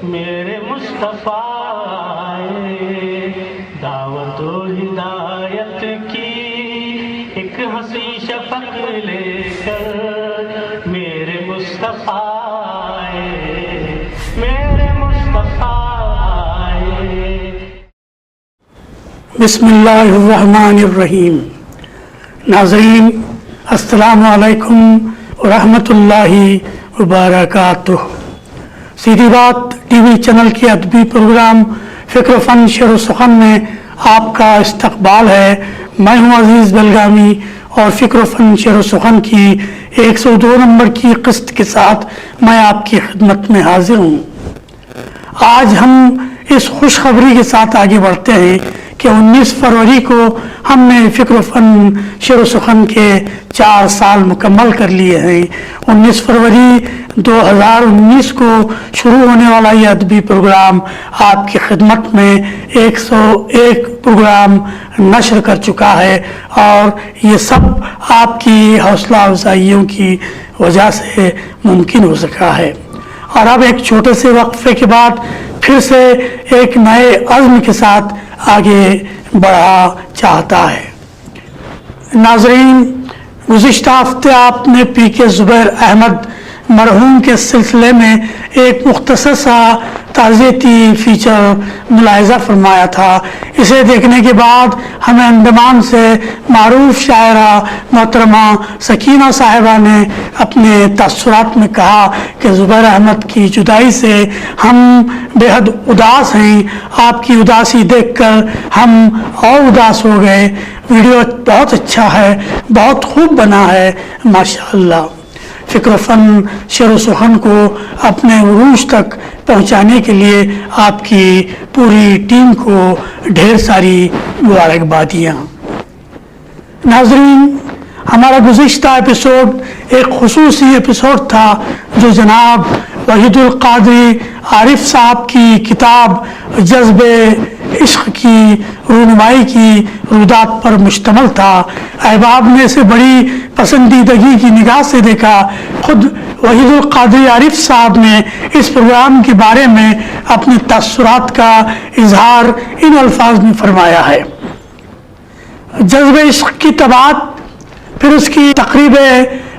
میرے مصطفیٰ دعوت و ہدایت کی ایک حسین شفق لے کر میرے مصطفیٰ میرے مصطفیٰ. بسم اللہ الرحمن الرحیم. ناظرین السلام علیکم ورحمۃ اللہ وبرکاتہ. سیدھی بات ٹی وی چینل کے ادبی پروگرام فکر و فن شعر و سخن میں آپ کا استقبال ہے. میں ہوں عزیز بلگامی اور فکر و فن شعر و سخن کی 102 نمبر کی قسط کے ساتھ میں آپ کی خدمت میں حاضر ہوں. آج ہم اس خوشخبری کے ساتھ آگے بڑھتے ہیں کہ 19 فروری کو ہم نے فکر و فن شعر و سخن کے 4 سال مکمل کر لیے ہیں. 19 فروری 2019 کو شروع ہونے والا یہ ادبی پروگرام آپ کی خدمت میں 101 پروگرام نشر کر چکا ہے اور یہ سب آپ کی حوصلہ افزائیوں کی وجہ سے ممکن ہو سکا ہے. اور اب ایک چھوٹے سے وقفے کے بعد پھر سے ایک نئے عزم کے ساتھ آگے بڑھا چاہتا ہے. ناظرین گزشتہ ہفتے آپ نے پی کے زبیر احمد مرحوم کے سلسلے میں ایک مختصر سا تعزیتی فیچر ملاحظہ فرمایا تھا. اسے دیکھنے کے بعد ہمیں انڈمان سے معروف شاعرہ محترمہ سکینہ صاحبہ نے اپنے تاثرات میں کہا کہ زبیر احمد کی جدائی سے ہم بے حد اداس ہیں. آپ کی اداسی دیکھ کر ہم اور اداس ہو گئے. ویڈیو بہت اچھا ہے, بہت خوب بنا ہے, ماشاءاللہ. فکر و فن شعر و سخن کو اپنے عروج تک پہنچانے کے لیے آپ کی پوری ٹیم کو ڈھیر ساری مبارکبادیاں. ناظرین ہمارا گزشتہ ایپیسوڈ ایک خصوصی ایپیسوڈ تھا جو جناب وحید القادری عارف صاحب کی کتاب جذب عشق کی رونمائی کی رویداد پر مشتمل تھا. احباب نے اسے بڑی پسندیدگی کی نگاہ سے دیکھا. خود وحید القادری عارف صاحب نے اس پروگرام کے بارے میں اپنے تاثرات کا اظہار ان الفاظ میں فرمایا ہے. جذب عشق کی طباعت, پھر اس کی تقریب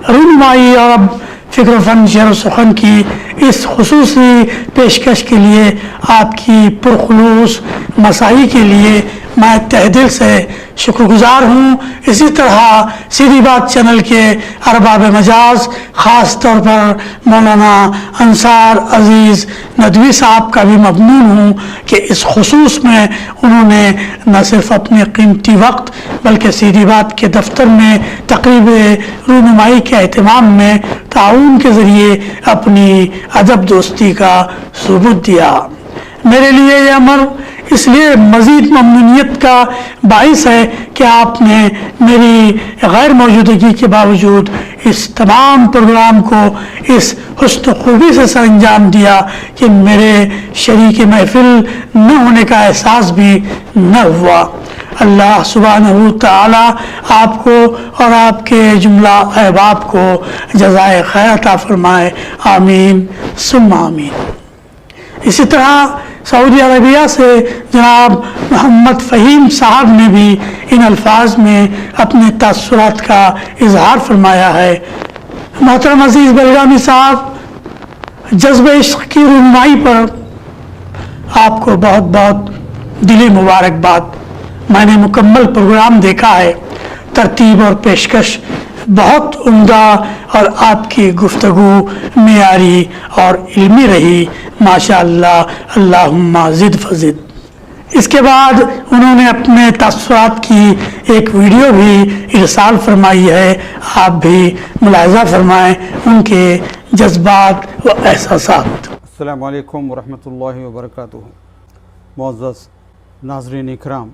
رونمائی اور اب فکر و فن شعر و سخن کی اس خصوصی پیشکش کے لیے آپ کی پرخلوص مساعی کے لیے میں تہ دل سے شکر گزار ہوں. اسی طرح سیدھی بات چینل کے ارباب مجاز خاص طور پر مولانا انصار عزیز ندوی صاحب کا بھی ممنون ہوں کہ اس خصوص میں انہوں نے نہ صرف اپنے قیمتی وقت بلکہ سیدھی بات کے دفتر میں تقریب رونمائی کے اہتمام میں تعاون کے ذریعے اپنی ادب دوستی کا ثبوت دیا. میرے لیے یہ امر اس لیے مزید ممنونیت کا باعث ہے کہ آپ نے میری غیر موجودگی کے باوجود اس تمام پروگرام کو اس حسن خوبی سے سر انجام دیا کہ میرے شریک محفل نہ ہونے کا احساس بھی نہ ہوا. اللہ سبحانہ تعالی آپ کو اور آپ کے جملہ احباب کو جزائے خیر عطا فرمائے. آمین ثم آمین. اسی طرح سعودی عربیہ سے جناب محمد فہیم صاحب نے بھی ان الفاظ میں اپنے تاثرات کا اظہار فرمایا ہے. محترم عزیز بلگامی صاحب, جذب عشق کی رونمائی پر آپ کو بہت بہت دلی مبارکباد. میں نے مکمل پروگرام دیکھا ہے. ترتیب اور پیشکش بہت عمدہ اور آپ کی گفتگو معیاری اور علمی رہی. ماشاء اللہ, اللہم زد فزد. اس کے بعد انہوں نے اپنے تاثرات کی ایک ویڈیو بھی ارسال فرمائی ہے. آپ بھی ملاحظہ فرمائیں ان کے جذبات و احساسات. السلام علیکم ورحمۃ اللہ وبرکاتہ. معزز ناظرین اکرام,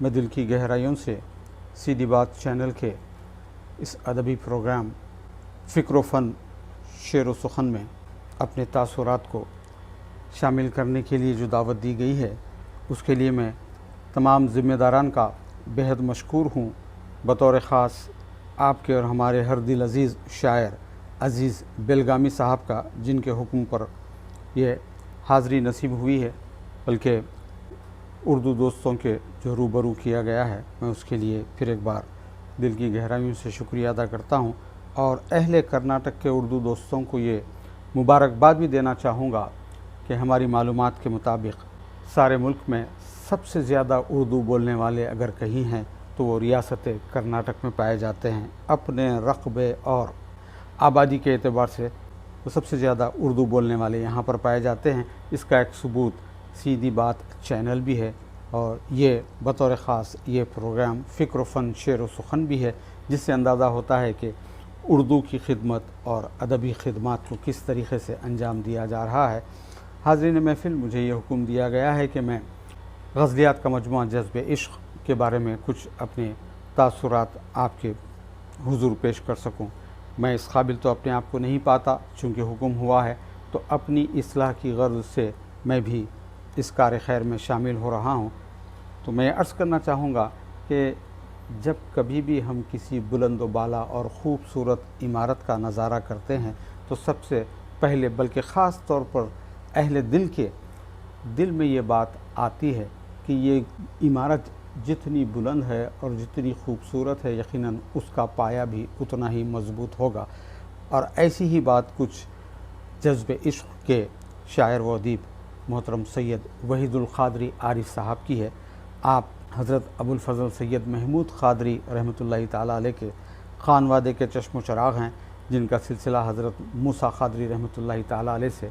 میں دل کی گہرائیوں سے سیدھی بات چینل کے اس ادبی پروگرام فکر و فن شعر و سخن میں اپنے تاثرات کو شامل کرنے کے لیے جو دعوت دی گئی ہے اس کے لیے میں تمام ذمہ داران کا بے حد مشکور ہوں. بطور خاص آپ کے اور ہمارے ہر دل عزیز شاعر عزیز بیلگامی صاحب کا، جن کے حکم پر یہ حاضری نصیب ہوئی ہے، بلکہ اردو دوستوں کے جو روبرو کیا گیا ہے، میں اس کے لیے پھر ایک بار دل کی گہرائیوں سے شکریہ ادا کرتا ہوں، اور اہل کرناٹک کے اردو دوستوں کو یہ مبارکباد بھی دینا چاہوں گا کہ ہماری معلومات کے مطابق سارے ملک میں سب سے زیادہ اردو بولنے والے اگر کہیں ہیں تو وہ ریاست کرناٹک میں پائے جاتے ہیں۔ اپنے رقبے اور آبادی کے اعتبار سے وہ سب سے زیادہ اردو بولنے والے یہاں پر پائے جاتے ہیں۔ اس کا ایک ثبوت سیدھی بات چینل بھی ہے، اور یہ بطور خاص یہ پروگرام فکر و فن شعر و سخن بھی ہے، جس سے اندازہ ہوتا ہے کہ اردو کی خدمت اور ادبی خدمات کو کس طریقے سے انجام دیا جا رہا ہے۔ حاضرین محفل، مجھے یہ حکم دیا گیا ہے کہ میں غزلیات کا مجموعہ جذب عشق کے بارے میں کچھ اپنے تاثرات آپ کے حضور پیش کر سکوں۔ میں اس قابل تو اپنے آپ کو نہیں پاتا، چونکہ حکم ہوا ہے تو اپنی اصلاح کی غرض سے میں بھی اس کار خیر میں شامل ہو رہا ہوں۔ تو میں عرض کرنا چاہوں گا کہ جب کبھی بھی ہم کسی بلند و بالا اور خوبصورت عمارت کا نظارہ کرتے ہیں تو سب سے پہلے، بلکہ خاص طور پر اہل دل کے دل میں یہ بات آتی ہے کہ یہ عمارت جتنی بلند ہے اور جتنی خوبصورت ہے، یقیناً اس کا پایہ بھی اتنا ہی مضبوط ہوگا۔ اور ایسی ہی بات کچھ جذب عشق کے شاعر و ادیب محترم سید وحید القادری عارف صاحب کی ہے۔ آپ حضرت ابوالفضل سید محمود قادری رحمۃ اللہ تعالیٰ علیہ کے خانوادے کے چشم و چراغ ہیں، جن کا سلسلہ حضرت موسیٰ قادری رحمۃ اللہ تعالیٰ علیہ سے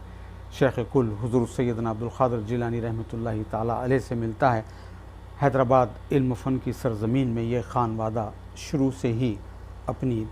شیخ کل حضور سیدنا عبدالقادر جیلانی رحمۃ اللہ تعالیٰ علیہ سے ملتا ہے۔ حیدرآباد علم و فن کی سرزمین میں یہ خانوادہ شروع سے ہی اپنی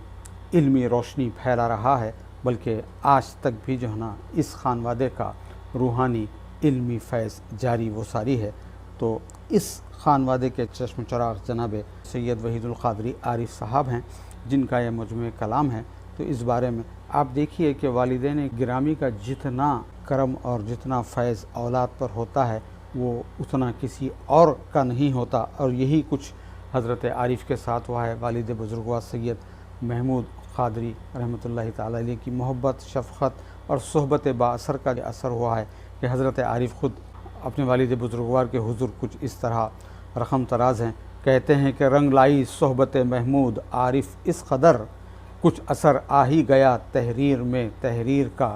علمی روشنی پھیلا رہا ہے، بلکہ آج تک بھی جو ہے نا اس خانوادے کا روحانی علمی فیض جاری و ساری ہے۔ تو اس خانوادے کے چشم چراغ جناب سید وحید القادری عارف صاحب ہیں، جن کا یہ مجموعہ کلام ہے۔ تو اس بارے میں آپ دیکھیے کہ والدین گرامی کا جتنا کرم اور جتنا فیض اولاد پر ہوتا ہے وہ اتنا کسی اور کا نہیں ہوتا، اور یہی کچھ حضرت عارف کے ساتھ ہوا ہے۔ والد بزرگوار سید محمود قادری رحمۃ اللہ تعالیٰ علیہ کی محبت، شفقت اور صحبت با اثر کا اثر ہوا ہے کہ حضرت عارف خود اپنے والد بزرگوار کے حضور کچھ اس طرح رقم تراز ہیں، کہتے ہیں کہ رنگ لائی صحبت محمود عارف اس قدر، کچھ اثر آ ہی گیا تحریر میں تحریر کا۔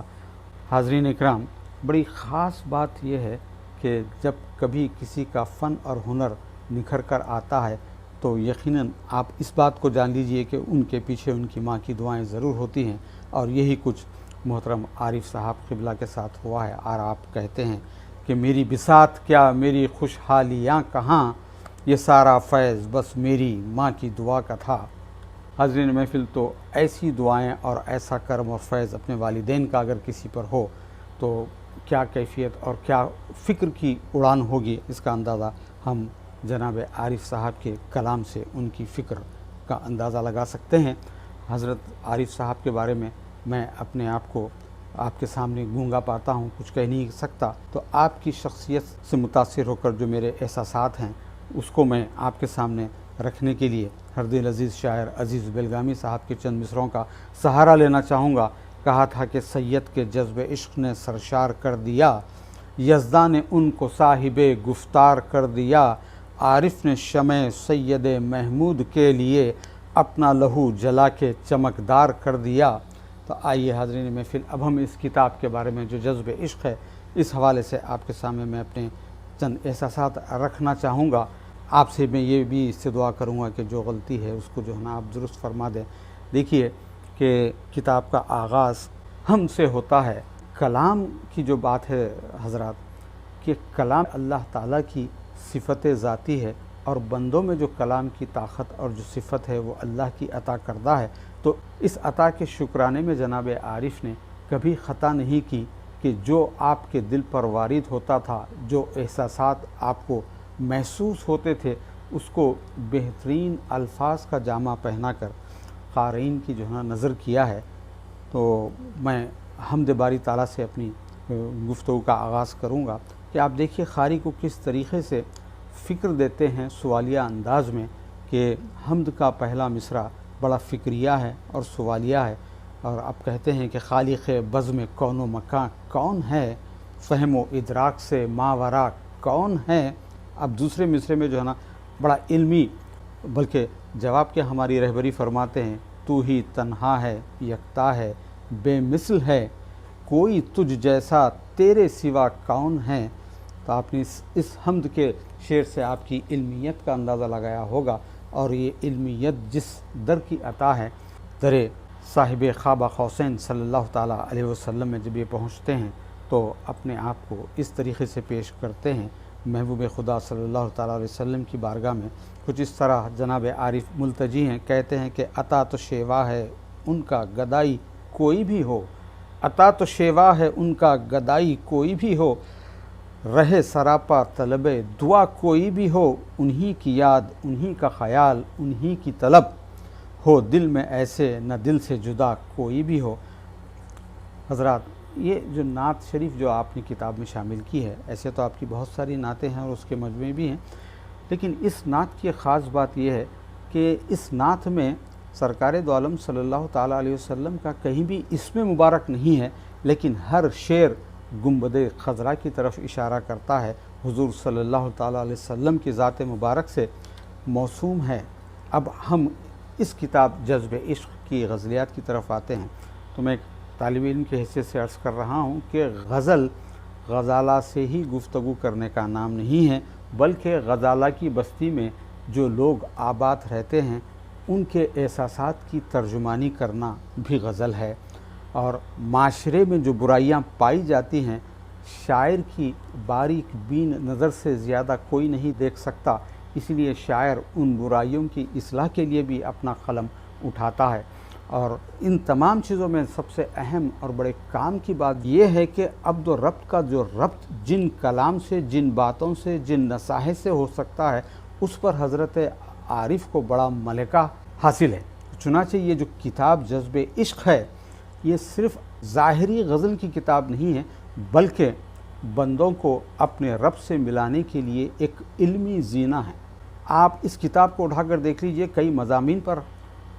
حاضرین اکرام، بڑی خاص بات یہ ہے کہ جب کبھی کسی کا فن اور ہنر نکھر کر آتا ہے تو یقیناً آپ اس بات کو جان لیجئے کہ ان کے پیچھے ان کی ماں کی دعائیں ضرور ہوتی ہیں، اور یہی کچھ محترم عارف صاحب قبلہ کے ساتھ ہوا ہے۔ اور آپ کہتے ہیں کہ میری بساط کیا، میری خوشحالیاں کہاں، یہ سارا فیض بس میری ماں کی دعا کا تھا۔ حاضرین محفل، تو ایسی دعائیں اور ایسا کرم اور فیض اپنے والدین کا اگر کسی پر ہو تو کیا کیفیت اور کیا فکر کی اڑان ہوگی، اس کا اندازہ ہم جناب عارف صاحب کے کلام سے ان کی فکر کا اندازہ لگا سکتے ہیں۔ حضرت عارف صاحب کے بارے میں میں اپنے آپ کو آپ کے سامنے گونگا پاتا ہوں، کچھ کہہ نہیں سکتا، تو آپ کی شخصیت سے متاثر ہو کر جو میرے احساسات ہیں اس کو میں آپ کے سامنے رکھنے کے لیے ہر دل عزیز شاعر عزیز بیلگامی صاحب کے چند مصروں کا سہارا لینا چاہوں گا۔ کہا تھا کہ سید کے جذب عشق نے سرشار کر دیا، یزداں نے ان کو صاحب گفتار کر دیا، عارف نے شمع سید محمود کے لیے اپنا لہو جلا کے چمکدار کر دیا۔ تو آئیے حاضرین محفل، اب ہم اس کتاب کے بارے میں جو جذب عشق ہے اس حوالے سے آپ کے سامنے میں اپنے چند احساسات رکھنا چاہوں گا۔ آپ سے میں یہ بھی اس سے دعا کروں گا کہ جو غلطی ہے اس کو جو ہے نا آپ درست فرما دیں۔ دیکھیے کہ کتاب کا آغاز ہم سے ہوتا ہے۔ کلام کی جو بات ہے حضرات، کہ کلام اللہ تعالیٰ کی صفت ذاتی ہے، اور بندوں میں جو کلام کی طاقت اور جو صفت ہے وہ اللہ کی عطا کردہ ہے۔ تو اس عطا کے شکرانے میں جناب عارف نے کبھی خطا نہیں کی کہ جو آپ کے دل پر وارد ہوتا تھا، جو احساسات آپ کو محسوس ہوتے تھے، اس کو بہترین الفاظ کا جامہ پہنا کر قارئین کی جو ہے نظر کیا ہے۔ تو میں حمد باری تعالیٰ سے اپنی گفتگو کا آغاز کروں گا کہ آپ دیکھیے قاری کو کس طریقے سے فکر دیتے ہیں سوالیہ انداز میں، کہ حمد کا پہلا مصرع بڑا فکریہ ہے اور سوالیہ ہے، اور اب کہتے ہیں کہ خالق بزم کون و مکان کون ہے، فہم و ادراک سے ماورا کون ہے۔ اب دوسرے مصرے میں جو ہے نا بڑا علمی بلکہ جواب کے ہماری رہبری فرماتے ہیں، تو ہی تنہا ہے، یکتا ہے، بے مثل ہے، کوئی تجھ جیسا تیرے سوا کون ہے۔ تو آپ نے اس حمد کے شعر سے آپ کی علمیت کا اندازہ لگایا ہوگا، اور یہ علمیت جس در کی عطا ہے، در صاحب خواب قوسین صلی اللہ تعالیٰ علیہ وسلم میں جب یہ پہنچتے ہیں تو اپنے آپ کو اس طریقے سے پیش کرتے ہیں محبوب خدا صلی اللہ تعالیٰ علیہ وسلم کی بارگاہ میں۔ کچھ اس طرح جناب عارف ملتجی ہیں، کہتے ہیں کہ عطا تو شیوا ہے ان کا گدائی کوئی بھی ہو، عطا تو شیوا ہے ان کا گدائی کوئی بھی ہو، رہے سراپا طلب دعا کوئی بھی ہو، انہی کی یاد انہی کا خیال انہی کی طلب ہو، دل میں ایسے نہ دل سے جدا کوئی بھی ہو۔ حضرات، یہ جو نعت شریف جو آپ نے کتاب میں شامل کی ہے، ایسے تو آپ کی بہت ساری نعتیں ہیں اور اس کے مجموعے بھی ہیں، لیکن اس نعت کی خاص بات یہ ہے کہ اس نعت میں سرکار دو عالم صلی اللہ تعالیٰ علیہ وسلم کا کہیں بھی اسم مبارک نہیں ہے، لیکن ہر شعر گنبد خضرا کی طرف اشارہ کرتا ہے، حضور صلی اللہ تعالیٰ علیہ وسلم کی ذات مبارک سے موسوم ہے۔ اب ہم اس کتاب جذب عشق کی غزلیات کی طرف آتے ہیں، تو میں ایک طالب علم کی حیثیت سے عرض کر رہا ہوں کہ غزل غزالہ سے ہی گفتگو کرنے کا نام نہیں ہے، بلکہ غزالہ کی بستی میں جو لوگ آباد رہتے ہیں ان کے احساسات کی ترجمانی کرنا بھی غزل ہے، اور معاشرے میں جو برائیاں پائی جاتی ہیں شاعر کی باریک بین نظر سے زیادہ کوئی نہیں دیکھ سکتا، اس لیے شاعر ان برائیوں کی اصلاح کے لیے بھی اپنا قلم اٹھاتا ہے۔ اور ان تمام چیزوں میں سب سے اہم اور بڑے کام کی بات یہ ہے کہ عبد و ربط کا جو ربط جن کلام سے، جن باتوں سے، جن نصائح سے ہو سکتا ہے، اس پر حضرت عارف کو بڑا ملکہ حاصل ہے۔ چنانچہ یہ جو کتاب جذب عشق ہے، یہ صرف ظاہری غزل کی کتاب نہیں ہے، بلکہ بندوں کو اپنے رب سے ملانے کے لیے ایک علمی زینہ ہے۔ آپ اس کتاب کو اٹھا کر دیکھ لیجئے، کئی مضامین پر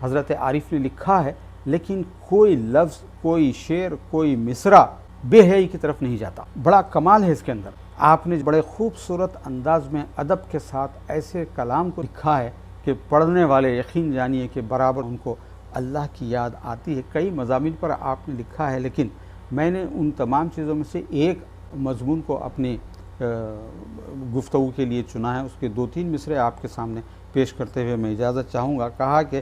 حضرت عارف نے لکھا ہے، لیکن کوئی لفظ، کوئی شعر، کوئی مصرع بے حیائی کی طرف نہیں جاتا۔ بڑا کمال ہے اس کے اندر، آپ نے بڑے خوبصورت انداز میں ادب کے ساتھ ایسے کلام کو لکھا ہے کہ پڑھنے والے یقین جانیے کہ برابر ان کو اللہ کی یاد آتی ہے۔ کئی مضامین پر آپ نے لکھا ہے، لیکن میں نے ان تمام چیزوں میں سے ایک مضمون کو اپنی گفتگو کے لیے چنا ہے، اس کے 2-3 مصرے آپ کے سامنے پیش کرتے ہوئے میں اجازت چاہوں گا۔ کہا کہ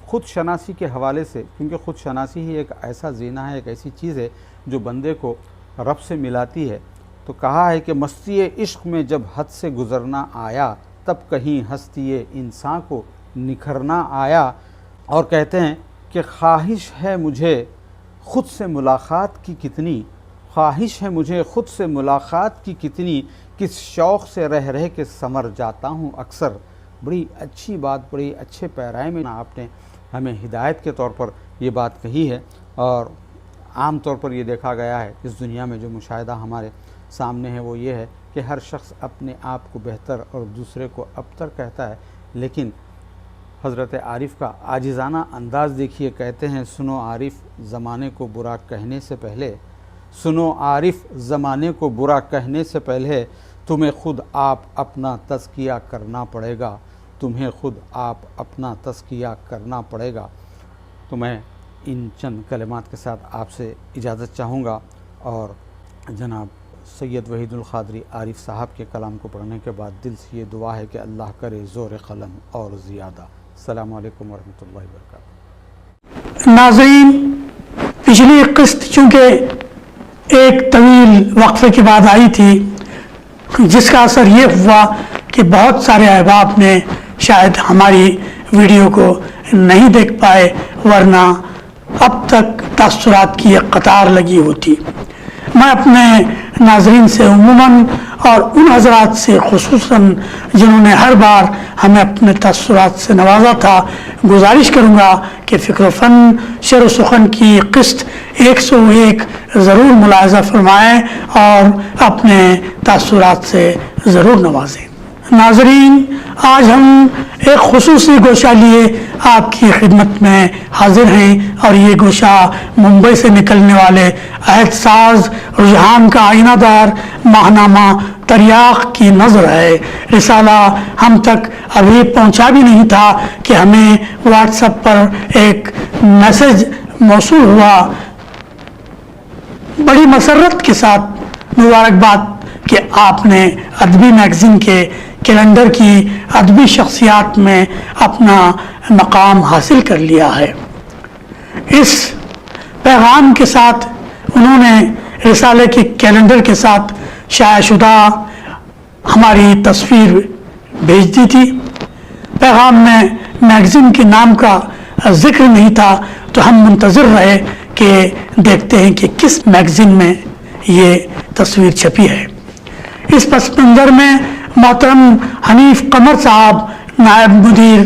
خود شناسی کے حوالے سے، کیونکہ خود شناسی ہی ایک ایسا زینہ ہے، ایک ایسی چیز ہے جو بندے کو رب سے ملاتی ہے، تو کہا ہے کہ مستی عشق میں جب حد سے گزرنا آیا، تب کہیں ہستی انسان کو نکھرنا آیا۔ اور کہتے ہیں کہ خواہش ہے مجھے خود سے ملاقات کی کتنی، خواہش ہے مجھے خود سے ملاقات کی کتنی، کس شوق سے رہ رہ کے سمر جاتا ہوں اکثر۔ بڑی اچھی بات، بڑی اچھے پیرائے میں آپ نے ہمیں ہدایت کے طور پر یہ بات کہی ہے، اور عام طور پر یہ دیکھا گیا ہے اس دنیا میں جو مشاہدہ ہمارے سامنے ہے وہ یہ ہے کہ ہر شخص اپنے آپ کو بہتر اور دوسرے کو ابتر کہتا ہے، لیکن حضرت عارف کا عاجزانہ انداز دیکھیے۔ کہتے ہیں، سنو عارف زمانے کو برا کہنے سے پہلے، سنو عارف زمانے کو برا کہنے سے پہلے، تمہیں خود آپ اپنا تزکیہ کرنا پڑے گا، تمہیں خود آپ اپنا تزکیہ کرنا پڑے گا۔ تو میں ان چند کلمات کے ساتھ آپ سے اجازت چاہوں گا، اور جناب سید وحید القادری عارف صاحب کے کلام کو پڑھنے کے بعد دل سے یہ دعا ہے کہ اللہ کرے زور قلم اور زیادہ۔ السلام علیکم ورحمۃ اللہ وبرکاتہ۔ ناظرین، پچھلی قسط چونکہ ایک طویل وقفے کے بعد آئی تھی، جس کا اثر یہ ہوا کہ بہت سارے احباب نے شاید ہماری ویڈیو کو نہیں دیکھ پائے، ورنہ اب تک تاثرات کی ایک قطار لگی ہوتی۔ میں اپنے ناظرین سے عموماً اور ان حضرات سے خصوصاً جنہوں نے ہر بار ہمیں اپنے تاثرات سے نوازا تھا، گزارش کروں گا کہ فکر و فن شعر و سخن کی قسط 101 ضرور ملاحظہ فرمائیں اور اپنے تاثرات سے ضرور نوازیں۔ ناظرین، آج ہم ایک خصوصی گوشہ لیے آپ کی خدمت میں حاضر ہیں، اور یہ گوشہ ممبئی سے نکلنے والے عہد ساز رجحان کا آئینہ دار ماہنامہ تریاق کی نظر ہے۔ رسالہ ہم تک ابھی پہنچا بھی نہیں تھا کہ ہمیں واٹس ایپ پر ایک میسج موصول ہوا۔ بڑی مسرت کے ساتھ مبارکباد کہ آپ نے ادبی میگزین کے کیلنڈر کی ادبی شخصیات میں اپنا مقام حاصل کر لیا ہے۔ اس پیغام کے ساتھ انہوں نے رسالے کے کیلنڈر کے ساتھ شائع شدہ ہماری تصویر بھیج دی تھی۔ پیغام میں میگزین کے نام کا ذکر نہیں تھا، تو ہم منتظر رہے کہ دیکھتے ہیں کہ کس میگزین میں یہ تصویر چھپی ہے۔ اس پس منظر میں محترم حنیف قمر صاحب نائب مدیر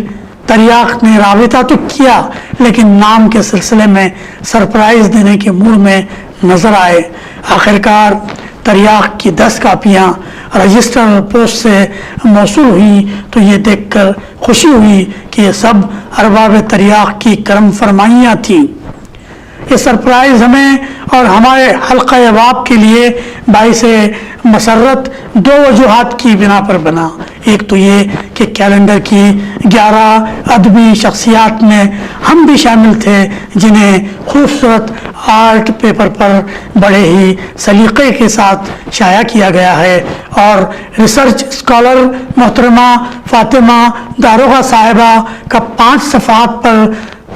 تریاق نے رابطہ تو کیا، لیکن نام کے سلسلے میں سرپرائز دینے کے موڈ میں نظر آئے۔ آخرکار تریاق کی 10 کاپیاں رجسٹر پوسٹ سے موصول ہوئی، تو یہ دیکھ کر خوشی ہوئی کہ یہ سب ارباب تریاق کی کرم فرمائیاں تھیں۔ یہ سرپرائز ہمیں اور ہمارے حلقہ احباب کے لیے باعث مسرت 2 وجوہات کی بنا پر بنا۔ ایک تو یہ کہ کیلنڈر کی 11 ادبی شخصیات میں ہم بھی شامل تھے، جنہیں خوبصورت آرٹ پیپر پر بڑے ہی سلیقے کے ساتھ شائع کیا گیا ہے، اور ریسرچ اسکالر محترمہ فاطمہ داروغہ صاحبہ کا 5 صفحات پر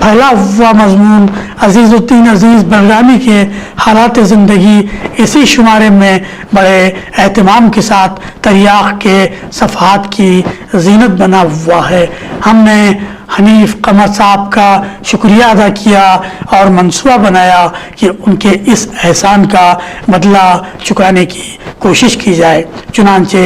پھیلا ہوا مضمون عزیز الدین عزیز بلرامی کے حالات زندگی اسی شمارے میں بڑے اہتمام کے ساتھ تریاق کے صفحات کی زینت بنا ہوا ہے۔ ہم نے حنیف قمر صاحب کا شکریہ ادا کیا اور منصوبہ بنایا کہ ان کے اس احسان کا بدلہ چکانے کی کوشش کی جائے۔ چنانچہ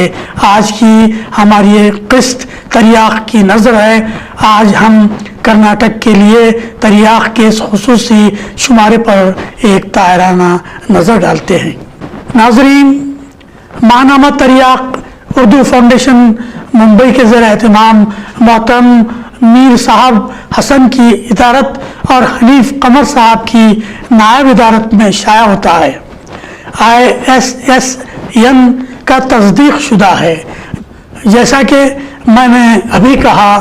آج کی ہماری یہ قسط تریاق کی نظر ہے۔ آج ہم کرناٹک کے لیے تریاق کے اس خصوصی شمارے پر ایک طائرانہ نظر ڈالتے ہیں۔ ناظرین، ماہنامہ تریاق اردو فاؤنڈیشن ممبئی کے زیر اہتمام محترم میر صاحب حسن کی ادارت اور حنیف قمر صاحب کی نائب ادارت میں شائع ہوتا ہے۔ ISSN کا تصدیق شدہ ہے۔ جیسا کہ میں نے ابھی کہا،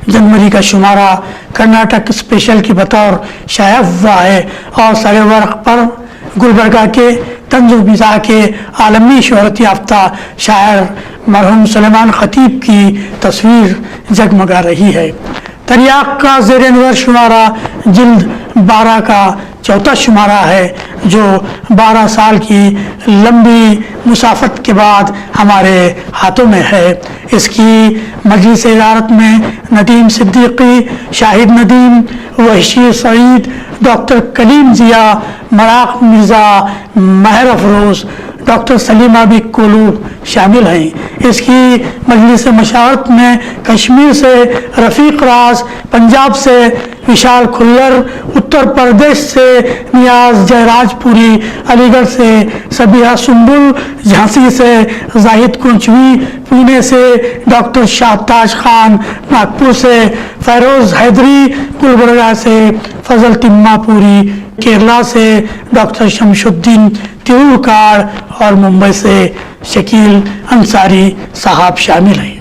جنوری کا شمارہ کرناٹک اسپیشل کی بطور شائع ہوا ہے، اور سر ورق پر گلبرگہ کے طنز و مزاح کے عالمی شہرت یافتہ شاعر مرحوم سلیمان خطیب کی تصویر جگمگا رہی ہے۔ تریاق کا زیر نظر شمارہ جلد 12 کا 4تھا شمارہ ہے، جو 12 سال کی لمبی مسافت کے بعد ہمارے ہاتھوں میں ہے۔ اس کی مجلس ادارت میں ندیم صدیقی، شاہد ندیم، وحشی سعید، ڈاکٹر کلیم ضیاء، مراق مرزا، مہر افروز، ڈاکٹر سلیمہ بی کولو شامل ہیں۔ اس کی مجلس مشاورت میں کشمیر سے رفیق راز، پنجاب سے وشال کھلر، اتر پردیش سے نیاز جیراج پوری، علی گڑھ سے سبیہ سنبل، جھانسی سے زاہد کنچوی، پونے سے ڈاکٹر شاہتاج خان، ناگپور سے فیروز حیدری، گلبرگہ سے فضل تمہ پوری، کیرلا سے ڈاکٹر شمش الدین تیروکاڑ، اور ممبئی سے شکیل انصاری صاحب شامل ہیں۔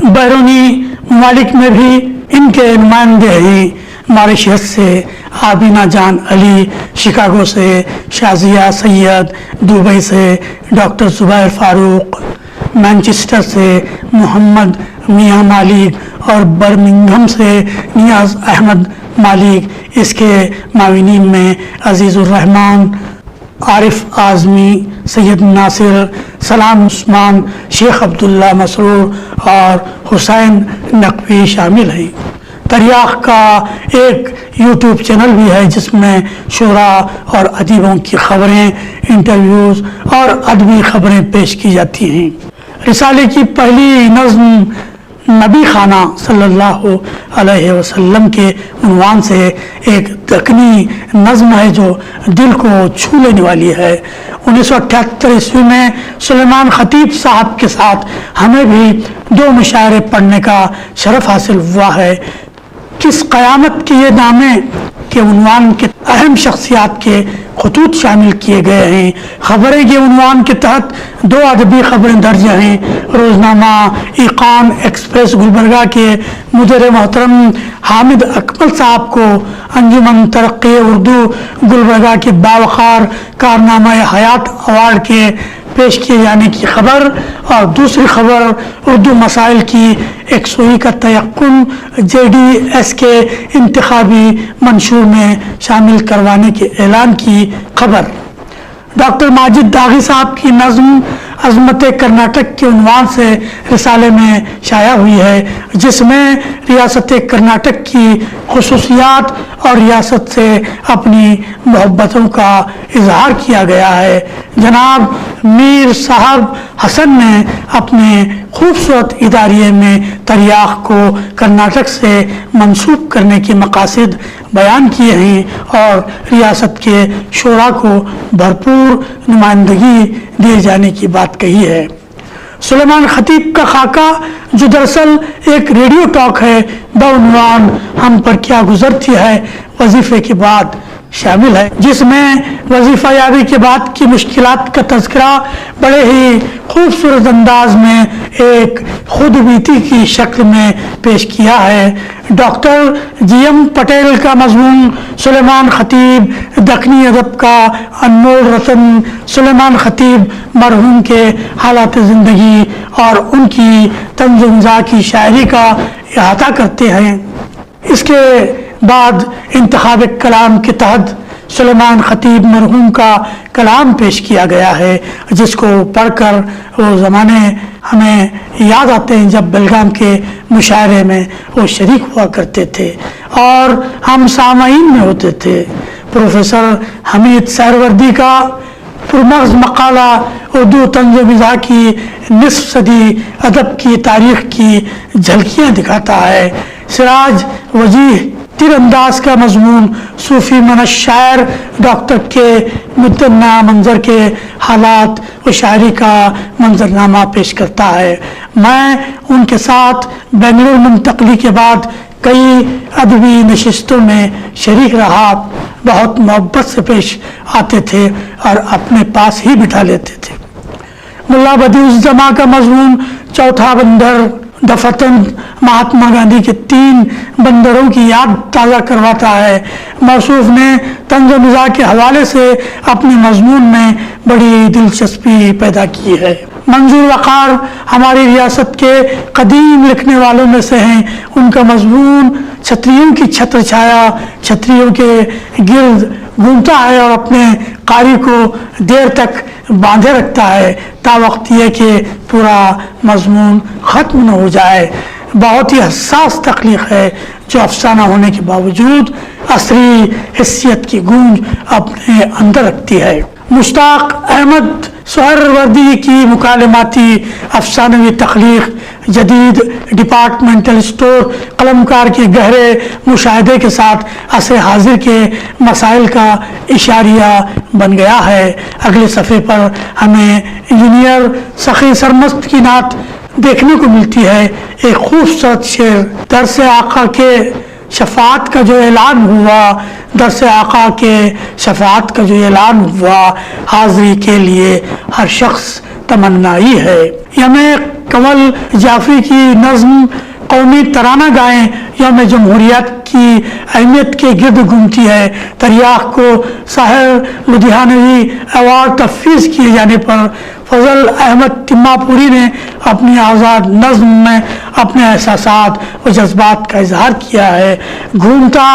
بیرونی ممالک میں بھی ان کے نمائندے ہیں۔ ماریشس سے آبینہ جان علی، شکاگو سے شازیہ سید، دبئی سے ڈاکٹر زبیر فاروق، مانچسٹر سے محمد میاں مالک، اور برمنگھم سے نیاز احمد مالک۔ اس کے معاونین میں عزیز الرحمان، عارف اعظمی، سید ناصر، سلام عثمان، شیخ عبداللہ مسرور اور حسین نقوی شامل ہیں۔ تریاق کا ایک یوٹیوب چینل بھی ہے، جس میں شعراء اور ادیبوں کی خبریں، انٹرویوز اور ادبی خبریں پیش کی جاتی ہیں۔ رسالے کی پہلی نظم نبی خانہ صلی اللہ علیہ وسلم کے عنوان سے ایک دکنی نظم ہے جو دل کو چھو لینے والی ہے۔ 1978 عیسوی میں سلیمان خطیب صاحب کے ساتھ ہمیں بھی 2 مشاعرے پڑھنے کا شرف حاصل ہوا ہے۔ کس قیامت کے یہ نامے کے عنوان کے اہم شخصیات کے خطوط شامل کیے گئے ہیں۔ خبریں کے عنوان کے تحت 2 ادبی خبریں درج ہیں۔ روزنامہ ایقان ایکسپریس گلبرگہ کے مدیر محترم حامد اکمل صاحب کو انجمن ترقی اردو گلبرگہ کے باوقار کارنامہ حیات ایوارڈ کے پیش کیے جانے کی خبر، اور دوسری خبر اردو مسائل کی 100 کا تیقن JDS کے انتخابی منشور میں شامل کروانے کے اعلان کی خبر۔ ڈاکٹر ماجد داغی صاحب کی نظم عظمت کرناٹک کے عنوان سے رسالے میں شائع ہوئی ہے، جس میں ریاست کرناٹک کی خصوصیات اور ریاست سے اپنی محبتوں کا اظہار کیا گیا ہے۔ جناب میر صاحب حسن نے اپنے خوبصورت اداریے میں تریاخ کو کرناٹک سے منسوب کرنے کے مقاصد بیان کیے ہیں اور ریاست کے شعراء کو بھرپور نمائندگی دیے جانے کی بات کہی ہے۔ سلیمان خطیب کا خاکہ، جو دراصل ایک ریڈیو ٹاک ہے بعنوان ہم پر کیا گزرتی ہے وظیفے کے بعد، شامل ہے، جس میں وظیفہ یابی کے بعد کی مشکلات کا تذکرہ بڑے ہی خوبصورت انداز میں ایک خود بیتی کی شکل میں پیش کیا ہے۔ ڈاکٹر GM پٹیل کا مضمون سلیمان خطیب دکنی ادب کا انمول رتن سلیمان خطیب مرحوم کے حالات زندگی اور ان کی طنز و مزاح کی شاعری کا احاطہ کرتے ہیں۔ اس کے بعد انتخاب کلام کے تحت سلیمان خطیب مرحوم کا کلام پیش کیا گیا ہے، جس کو پڑھ کر وہ زمانے ہمیں یاد آتے ہیں جب بلگام کے مشاعرے میں وہ شریک ہوا کرتے تھے اور ہم سامعین میں ہوتے تھے۔ پروفیسر حمید سہروردی کا پرمغز مقالہ اردو طنز و مزاح کی نصف صدی ادب کی تاریخ کی جھلکیاں دکھاتا ہے۔ سراج وجیح تیر انداز کا مضمون صوفی منش شاعر ڈاکٹر کے مدنہ منظر کے حالات و شاعری کا منظرنامہ پیش کرتا ہے۔ میں ان کے ساتھ بنگلور منتقلی کے بعد کئی ادبی نشستوں میں شریک رہا، بہت محبت سے پیش آتے تھے اور اپنے پاس ہی بٹھا لیتے تھے۔ ملا بدیع الزماں کا مضمون چوتھا بندر دفتن مہاتما گاندھی کے 3 بندروں کی یاد تازہ کرواتا ہے۔ موصوف نے طنز و مزاح کے حوالے سے اپنے مضمون میں بڑی دلچسپی پیدا کی ہے۔ منظور وقار ہماری ریاست کے قدیم لکھنے والوں میں سے ہیں۔ ان کا مضمون چھتریوں کی چھتر چھایا چھتریوں کے گرد گھومتا ہے اور اپنے قاری کو دیر تک باندھے رکھتا ہے تا وقت یہ کہ پورا مضمون ختم نہ ہو جائے۔ بہت ہی حساس تخلیق ہے جو افسانہ ہونے کے باوجود عصری حیثیت کی گونج اپنے اندر رکھتی ہے۔ مشتاق احمد سہروردی کی مکالماتی افسانوی تخلیق جدید ڈپارٹمنٹل اسٹور قلمکار کے گہرے مشاہدے کے ساتھ عصر حاضر کے مسائل کا اشاریہ بن گیا ہے۔ اگلے صفحے پر ہمیں انجینئر سخی سرمست کی نعت دیکھنے کو ملتی ہے۔ ایک خوبصورت شعر، درس آقا کے شفاعت کا جو اعلان ہوا، درس آقا کے شفاعت کا جو اعلان ہوا، حاضری کے لیے ہر شخص تمنائی ہے۔ یم کمل جعفری کی نظم قومی ترانہ گائیں یوم جمہوریت کی اہمیت کے گرد گھومتی ہے۔ تریاخ کو ساحر لدھیانوی ایوارڈ تفویض کیے جانے پر فضل احمد تماپوری نے اپنی آزاد نظم میں اپنے احساسات و جذبات کا اظہار کیا ہے۔ گھومتا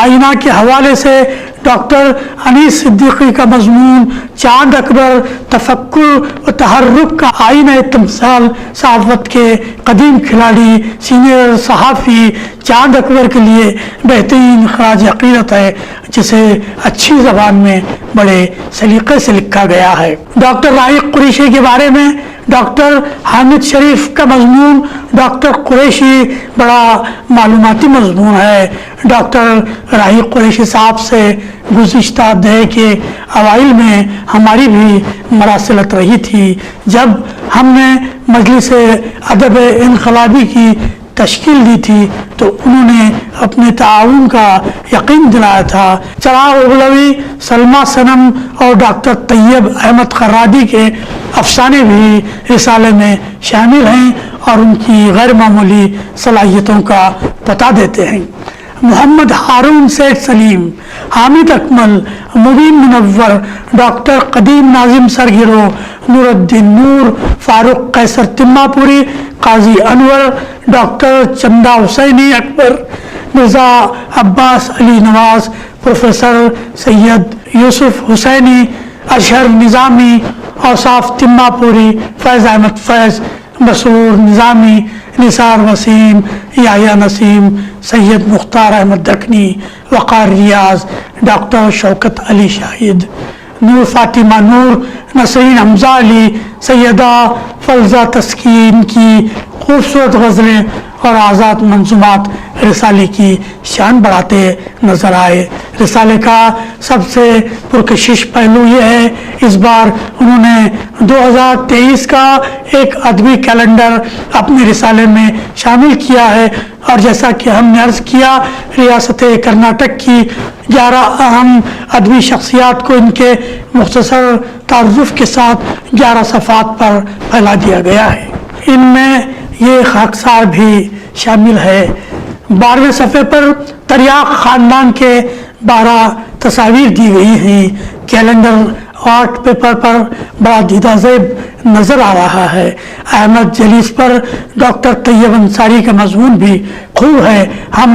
آئینہ کے حوالے سے ڈاکٹر انیس صدیقی کا مضمون چاند اکبر تفکر و تحرک کا آئینہ تمثال صحافت کے قدیم کھلاڑی سینئر صحافی چاند اکبر کے لیے بہترین خراج عقیدت ہے، جسے اچھی زبان میں بڑے سلیقے سے لکھا گیا ہے۔ ڈاکٹر رائق قریشی کے بارے میں ڈاکٹر حامد شریف کا مضمون ڈاکٹر قریشی بڑا معلوماتی مضمون ہے۔ ڈاکٹر راہی قریشی صاحب سے گزشتہ دہے کے اوائل میں ہماری بھی مراسلت رہی تھی، جب ہم نے مجلس ادب انقلابی کی تشکیل دی تھی تو انہوں نے اپنے تعاون کا یقین دلایا تھا۔ چراغ اغلوی، سلمہ صنم اور ڈاکٹر طیب احمد خرادی کے افسانے بھی رسالے میں شامل ہیں اور ان کی غیر معمولی صلاحیتوں کا پتہ دیتے ہیں۔ محمد ہارون سید سلیم، حامد اکمل، مبین منور، ڈاکٹر قدیم ناظم سرگرو، نور الدین نور، فاروق قیصر تمہ پوری، قاضی انور، ڈاکٹر چندہ حسینی اکبر، مرزا عباس علی نواز، پروفیسر سید یوسف حسینی، اشہر نظامی، اوصاف تمہ پوری، فیض احمد فیض، مسرور نظامی، نثار وسیم، یحییٰ نسیم، سید مختار احمد دکنی، وقار ریاض، ڈاکٹر شوکت علی شاہد، نور فاطمہ نور، نسرین حمزہ علی، سیدہ فلزہ تسکین کی خوبصورت غزلیں اور آزاد منظومات رسالے کی شان بڑھاتے نظر آئے۔ رسالے کا سب سے پرکشش پہلو یہ ہے، اس بار انہوں نے 2023 کا ایک ادبی کیلنڈر اپنے رسالے میں شامل کیا ہے، اور جیسا کہ ہم نے عرض کیا، ریاست کرناٹک کی 11 اہم ادبی شخصیات کو ان کے مختصر تعارف کے ساتھ 11 صفحات پر پھیلا دیا گیا ہے۔ ان میں یہ خاکسار بھی شامل ہے۔ 12ویں صفحے پر تریاق خاندان کے 12 تصاویر دی گئی ہیں۔ کیلنڈر آرٹ پیپر پر بڑا دیدہ زیب نظر آ رہا ہے۔ احمد جلیس پر ڈاکٹر طیب انصاری کا مضمون بھی خوب ہے۔ ہم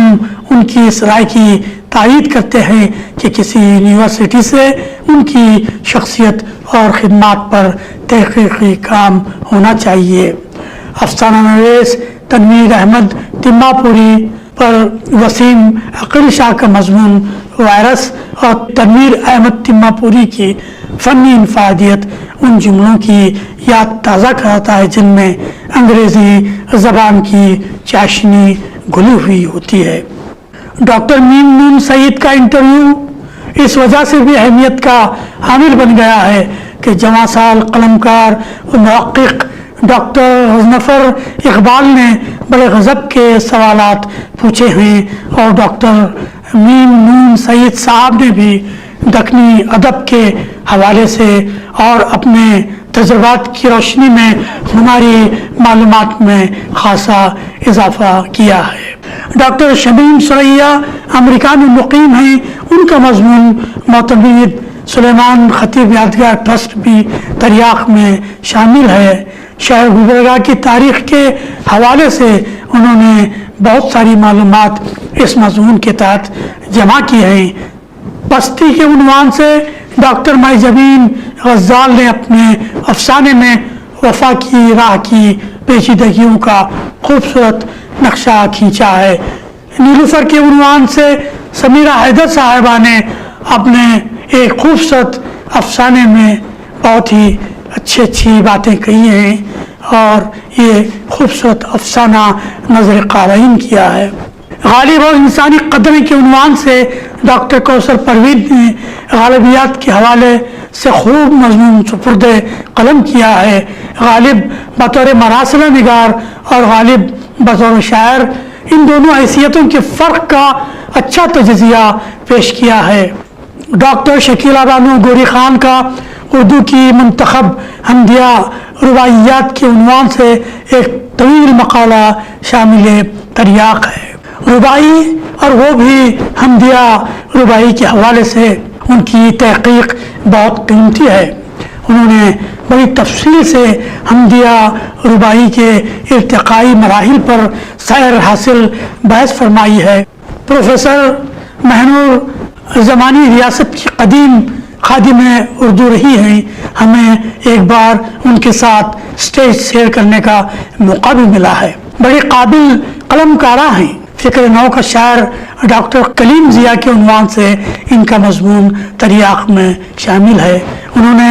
ان کی اس رائے کی تائید کرتے ہیں کہ کسی یونیورسٹی سے ان کی شخصیت اور خدمات پر تحقیقی کام ہونا چاہیے۔ افسانہ نویس تنویر احمد تمہ پوری پر وسیم عقل شاہ کا مضمون وائرس اور تنویر احمد تمہ پوری کی فنی انفرادیت ان جملوں کی یاد تازہ کراتا ہے جن میں انگریزی زبان کی چاشنی گھلی ہوئی ہوتی ہے۔ ڈاکٹر میم نون سعید کا انٹرویو اس وجہ سے بھی اہمیت کا حامل بن گیا ہے کہ جواں سال قلمکار و محقق ڈاکٹر غضنفر اقبال نے بڑے غضب کے سوالات پوچھے ہیں، اور ڈاکٹر میم نون سعید صاحب نے بھی دکنی ادب کے حوالے سے اور اپنے تجربات کی روشنی میں ہماری معلومات میں خاصا اضافہ کیا ہے۔ ڈاکٹر شمیم سریا امریکہ میں مقیم ہیں، ان کا مضمون معتمد سلیمان خطیب یادگار ٹرسٹ بھی تریاق میں شامل ہے۔ شہر گلبرگہ کی تاریخ کے حوالے سے انہوں نے بہت ساری معلومات اس مضمون کے تحت جمع کی ہیں۔ بستی کے عنوان سے ڈاکٹر مائی جبین غزال نے اپنے افسانے میں وفا کی راہ کی پیچیدگیوں کا خوبصورت نقشہ کھینچا ہے۔ نیلوفر کے عنوان سے سمیرہ حیدر صاحبہ نے اپنے ایک خوبصورت افسانے میں بہت ہی اچھی باتیں کہی ہیں، اور یہ خوبصورت افسانہ نظر قارئین کیا ہے۔ غالب اور انسانی قدریں کے عنوان سے ڈاکٹر کوثر پروین نے غالبیات کے حوالے سے خوب مضمون سپرد قلم کیا ہے۔ غالب بطور مراسلہ نگار اور غالب بطور شاعر، ان دونوں حیثیتوں کے فرق کا اچھا تجزیہ پیش کیا ہے۔ ڈاکٹر شکیلہ بانو گوری خان کا اردو کی منتخب حمدیہ رباعیات کے عنوان سے ایک طویل مقالہ شامل تریاق ہے۔ رباعی اور وہ بھی حمدیہ رباعی کے حوالے سے ان کی تحقیق بہت قیمتی ہے۔ انہوں نے بڑی تفصیل سے حمدیہ رباعی کے ارتقائی مراحل پر سیر حاصل بحث فرمائی ہے۔ پروفیسر مہنور زمانی ریاست کی قدیم خادم اردو رہی ہیں، ہمیں ایک بار ان کے ساتھ سٹیج سیر کرنے کا موقع بھی ملا ہے۔ بڑے قابل قلم کارہ ہیں۔ فکر نو کا شاعر ڈاکٹر کلیم ضیاء کے عنوان سے ان کا مضمون تریاق میں شامل ہے۔ انہوں نے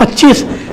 25